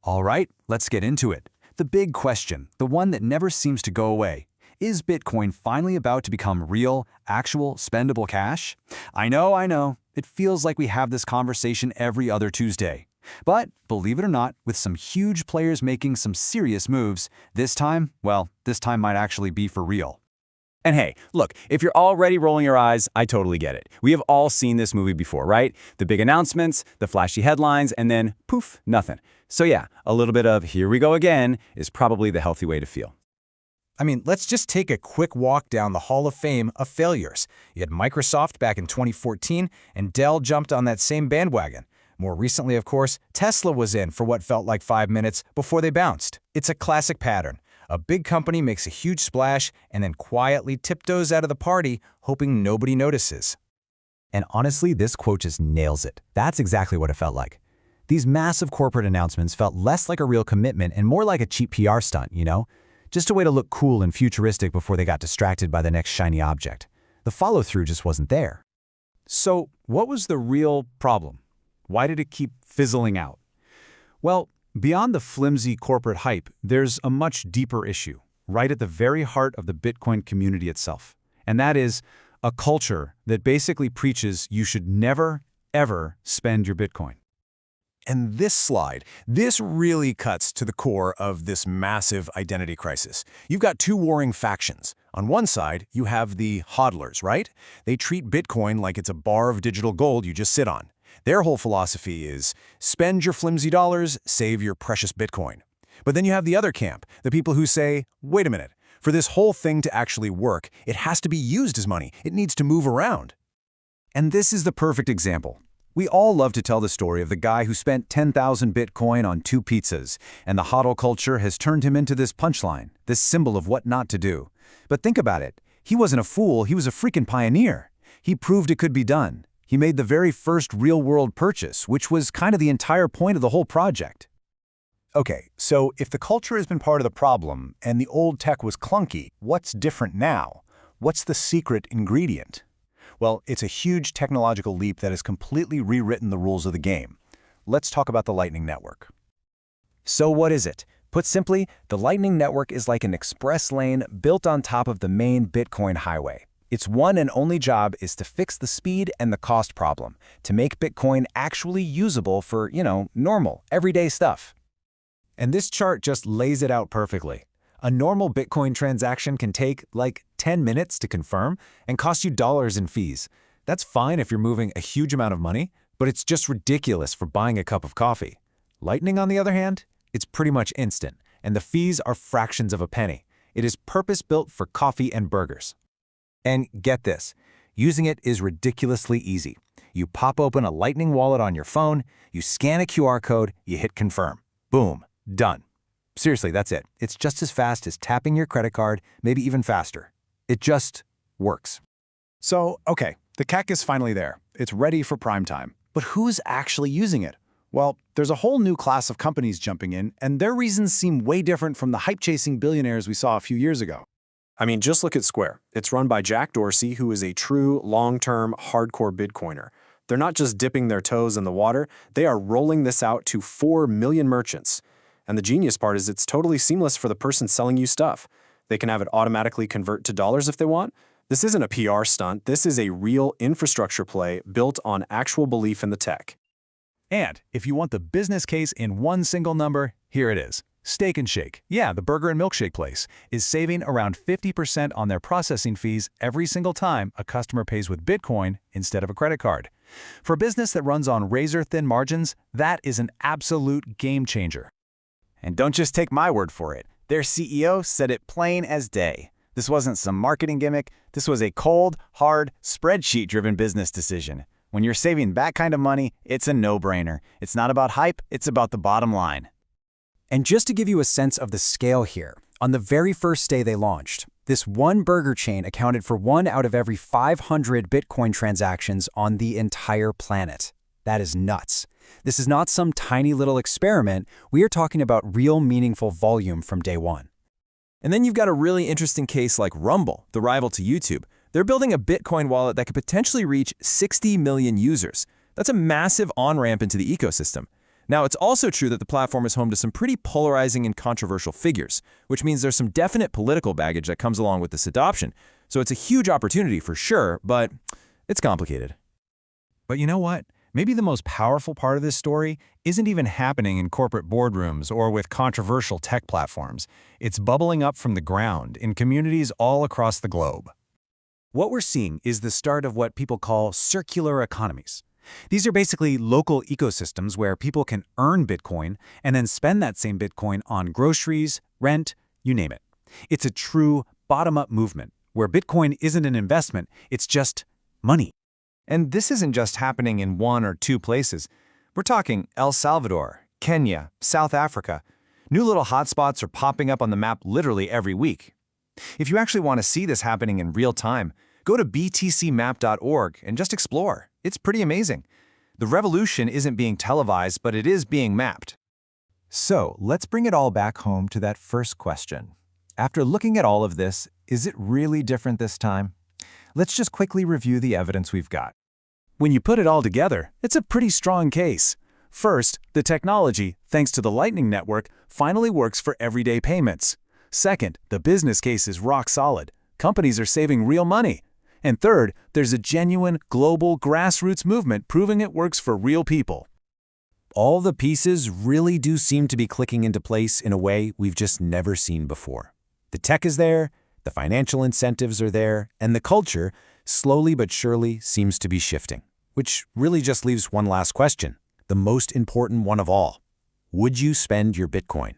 All right, let's get into it. The big question, the one that never seems to go away. Is Bitcoin finally about to become real, actual, spendable cash? I know. It feels like we have this conversation every other Tuesday. But believe it or not, with some huge players making some serious moves, this time might actually be for real. And hey, look, if you're already rolling your eyes, I totally get it. We have all seen this movie before, right? The big announcements, the flashy headlines, and then poof, nothing. So yeah, a little bit of here we go again is probably the healthy way to feel. I mean, let's just take a quick walk down the Hall of Fame of failures. You had Microsoft back in 2014, and Dell jumped on that same bandwagon. More recently, of course, Tesla was in for what felt like 5 minutes before they bounced. It's a classic pattern. A big company makes a huge splash and then quietly tiptoes out of the party, hoping nobody notices. And honestly, this quote just nails it. That's exactly what it felt like. These massive corporate announcements felt less like a real commitment and more like a cheap PR stunt, you know? Just a way to look cool and futuristic before they got distracted by the next shiny object. The follow-through just wasn't there. So, what was the real problem? Why did it keep fizzling out? Well, beyond the flimsy corporate hype, there's a much deeper issue, right at the very heart of the Bitcoin community itself. And that is a culture that basically preaches you should never, ever spend your Bitcoin. And this slide, this really cuts to the core of this massive identity crisis. You've got two warring factions. On one side, you have the hodlers, right? They treat Bitcoin like it's a bar of digital gold you just sit on. Their whole philosophy is spend your flimsy dollars, save your precious Bitcoin. But then you have the other camp, the people who say, wait a minute, for this whole thing to actually work, it has to be used as money. It needs to move around. And this is the perfect example. We all love to tell the story of the guy who spent 10,000 Bitcoin on 2 pizzas, and the hodl culture has turned him into this punchline, this symbol of what not to do. But think about it. He wasn't a fool, he was a freaking pioneer. He proved it could be done. He made the very first real-world purchase, which was kind of the entire point of the whole project. Okay, so if the culture has been part of the problem and the old tech was clunky, what's different now? What's the secret ingredient? Well, it's a huge technological leap that has completely rewritten the rules of the game. Let's talk about the Lightning Network. So what is it? Put simply, the Lightning Network is like an express lane built on top of the main Bitcoin highway. Its one and only job is to fix the speed and the cost problem, to make Bitcoin actually usable for, normal, everyday stuff. And this chart just lays it out perfectly. A normal Bitcoin transaction can take, 10 minutes to confirm and cost you dollars in fees. That's fine if you're moving a huge amount of money, but it's just ridiculous for buying a cup of coffee. Lightning, on the other hand, it's pretty much instant, and the fees are fractions of a penny. It is purpose-built for coffee and burgers. And get this, using it is ridiculously easy. You pop open a Lightning wallet on your phone, you scan a QR code, you hit confirm. Boom, done. Seriously, that's it. It's just as fast as tapping your credit card, maybe even faster. It just works. So, okay, the CAC is finally there. It's ready for prime time. But who's actually using it? Well, there's a whole new class of companies jumping in, and their reasons seem way different from the hype-chasing billionaires we saw a few years ago. I mean, just look at Square. It's run by Jack Dorsey, who is a true, long-term, hardcore Bitcoiner. They're not just dipping their toes in the water, they are rolling this out to 4 million merchants. And the genius part is it's totally seamless for the person selling you stuff. They can have it automatically convert to dollars if they want. This isn't a PR stunt, this is a real infrastructure play built on actual belief in the tech. And if you want the business case in one single number, here it is. Steak and Shake, yeah, the burger and milkshake place, is saving around 50% on their processing fees every single time a customer pays with Bitcoin instead of a credit card. For a business that runs on razor-thin margins, that is an absolute game changer. And don't just take my word for it. Their CEO said it plain as day. This wasn't some marketing gimmick. This was a cold, hard, spreadsheet-driven business decision. When you're saving that kind of money, it's a no-brainer. It's not about hype, it's about the bottom line. And just to give you a sense of the scale here, on the very first day they launched, this one burger chain accounted for 1 out of every 500 Bitcoin transactions on the entire planet. That is nuts. This is not some tiny little experiment. We are talking about real meaningful volume from day one. And then you've got a really interesting case like Rumble, the rival to YouTube. They're building a Bitcoin wallet that could potentially reach 60 million users. That's a massive on-ramp into the ecosystem. Now, it's also true that the platform is home to some pretty polarizing and controversial figures, which means there's some definite political baggage that comes along with this adoption. So it's a huge opportunity for sure, but it's complicated. But you know what? Maybe the most powerful part of this story isn't even happening in corporate boardrooms or with controversial tech platforms. It's bubbling up from the ground in communities all across the globe. What we're seeing is the start of what people call circular economies. These are basically local ecosystems where people can earn Bitcoin and then spend that same Bitcoin on groceries, rent, you name it. It's a true bottom-up movement where Bitcoin isn't an investment, it's just money. And this isn't just happening in one or two places. We're talking El Salvador, Kenya, South Africa. New little hotspots are popping up on the map literally every week. If you actually want to see this happening in real time, go to btcmap.org and just explore. It's pretty amazing. The revolution isn't being televised, but it is being mapped. So let's bring it all back home to that first question. After looking at all of this, is it really different this time? Let's just quickly review the evidence we've got. When you put it all together, it's a pretty strong case. First, the technology, thanks to the Lightning Network, finally works for everyday payments. Second, the business case is rock solid. Companies are saving real money. And third, there's a genuine, global grassroots movement proving it works for real people. All the pieces really do seem to be clicking into place in a way we've just never seen before. The tech is there, the financial incentives are there, and the culture, slowly but surely, seems to be shifting. Which really just leaves one last question, the most important one of all. Would you spend your Bitcoin?